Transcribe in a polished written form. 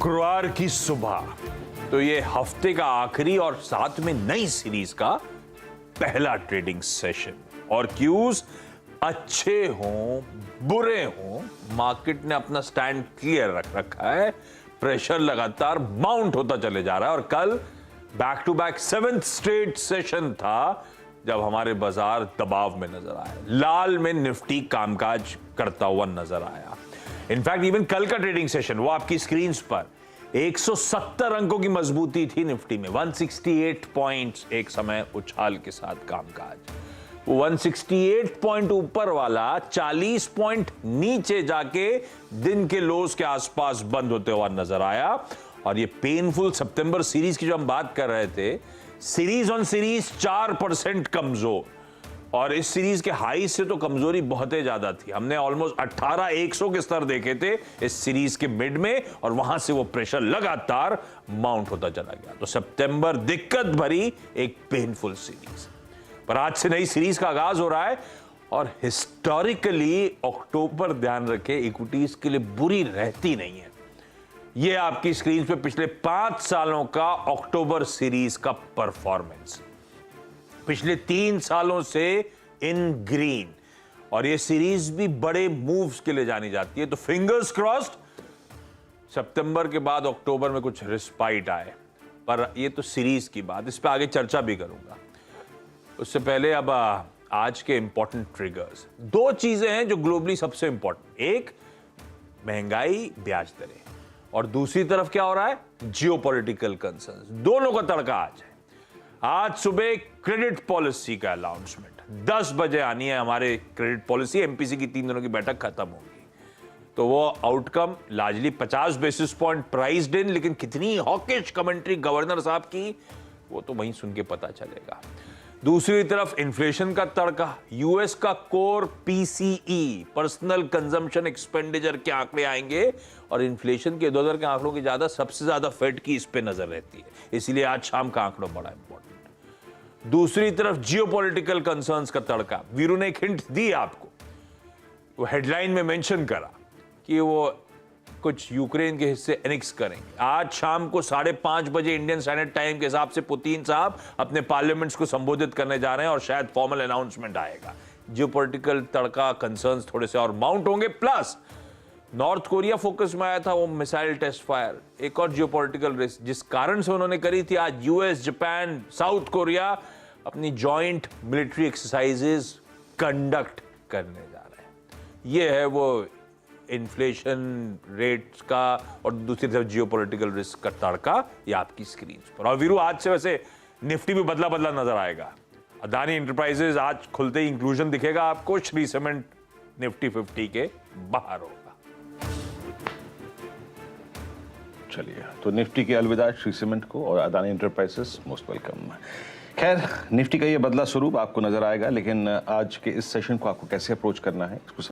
शुक्रवार की सुबह तो ये हफ्ते का आखिरी और साथ में नई सीरीज का पहला ट्रेडिंग सेशन। और क्यूज अच्छे हों बुरे हों, मार्केट ने अपना स्टैंड क्लियर रख रखा है। प्रेशर लगातार माउंट होता चले जा रहा है और कल back to back 7th straight session था जब हमारे बाजार दबाव में नजर आए। लाल में निफ्टी कामकाज करता हुआ नजर आया। इनफैक्ट इवन कल का ट्रेडिंग सेशन वो आपकी स्क्रीन पर 170 अंकों की मजबूती थी निफ्टी में। 168 पॉइंट्स एक समय उछाल के साथ कामकाज। वो 168 पॉइंट ऊपर वाला 40 पॉइंट नीचे जाके दिन के लोस के आसपास बंद होते हुआ नजर आया। और ये पेनफुल सितंबर सीरीज की जो हम बात कर रहे थे, सीरीज ऑन सीरीज 4% कमजोर, और इस सीरीज के हाई से तो कमजोरी बहुत ही ज्यादा थी। हमने ऑलमोस्ट 18,100 के स्तर देखे थे इस सीरीज के मिड में, और वहां से वो प्रेशर लगातार माउंट होता चला गया। तो सितंबर दिक्कत भरी एक पेनफुल सीरीज, पर आज से नई सीरीज का आगाज हो रहा है। और हिस्टोरिकली अक्टूबर, ध्यान रखें, इक्विटीज के लिए बुरी रहती नहीं है। ये आपकी स्क्रीन पे पिछले 5 सालों का अक्टूबर सीरीज का परफॉर्मेंस, पिछले 3 सालों से इन ग्रीन। और ये सीरीज भी बड़े मूव्स के लिए जानी जाती है। तो फिंगर्स क्रॉस्ड सितंबर के बाद अक्टूबर में कुछ रिस्पाइट आए। पर ये तो सीरीज की बात, इस पे आगे चर्चा भी करूंगा। उससे पहले अब आज के इंपॉर्टेंट ट्रिगर्स। 2 चीजें हैं जो ग्लोबली सबसे इंपॉर्टेंट, एक महंगाई, ब्याज दरें, और दूसरी तरफ क्या हो रहा है, जियोपॉलिटिकल कंसर्न्स। दोनों का तड़का आज है। आज सुबह क्रेडिट पॉलिसी का अनाउंसमेंट 10 बजे आनी है। हमारे क्रेडिट पॉलिसी एमपीसी की 3 दिनों की बैठक खत्म होगी, तो वो outcome largely 50 basis point priced इन, लेकिन कितनी हॉकिश कमेंट्री गवर्नर साहब की वो तो वहीं सुन के पता चलेगा। दूसरी तरफ इन्फ्लेशन का तड़का, यूएस का core PCE, personal consumption expenditure के आंकड़े आएंगे, और इन्फ्लेशन के 2 के आंकड़ों की ज्यादा सबसे ज्यादा फेड की इस पे नजर रहती है, इसलिए आज शाम का आंकड़ा बड़ा इंपॉर्टेंट। दूसरी तरफ जियोपॉलिटिकल कंसर्न्स का तड़का। वीरू ने एक हिंट दी आपको, वो हेडलाइन में मेंशन करा कि वो कुछ यूक्रेन के हिस्से एनेक्स करेंगे। आज शाम को 5:30 बजे इंडियन स्टैंडर्ड टाइम के हिसाब से पुतिन साहब अपने पार्लियामेंट्स को संबोधित करने जा रहे हैं, और शायद फॉर्मल अनाउंसमेंट आएगा। जियोपॉलिटिकल तड़का, कंसर्न्स थोड़े से और माउंट होंगे। प्लस नॉर्थ कोरिया फोकस में आया था, वो मिसाइल टेस्ट फायर, एक और जियोपॉलिटिकल रिस्क जिस कारण से उन्होंने करी थी। आज यूएस, जापान, साउथ कोरिया अपनी जॉइंट मिलिट्री एक्सरसाइजेज कंडक्ट करने जा रहे हैं। ये है वो इन्फ्लेशन रेट्स का और दूसरी तरफ जियोपॉलिटिकल रिस्क का तड़का, ये आपकी स्क्रीन पर। और वीरू, आज से वैसे निफ्टी भी बदला बदला नजर आएगा। अदानी एंटरप्राइजेज आज खुलते ही इंक्लूजन दिखेगा आपको, श्री सीमेंट निफ्टी 50 के बाहर होगा। चलिए, तो निफ्टी के अलविदा श्री सीमेंट को, और अदानी एंटरप्राइजेस मोस्ट वेलकम। खैर, निफ्टी का ये बदला स्वरूप आपको नजर आएगा, लेकिन आज के इस सेशन को आपको कैसे अप्रोच करना है इसको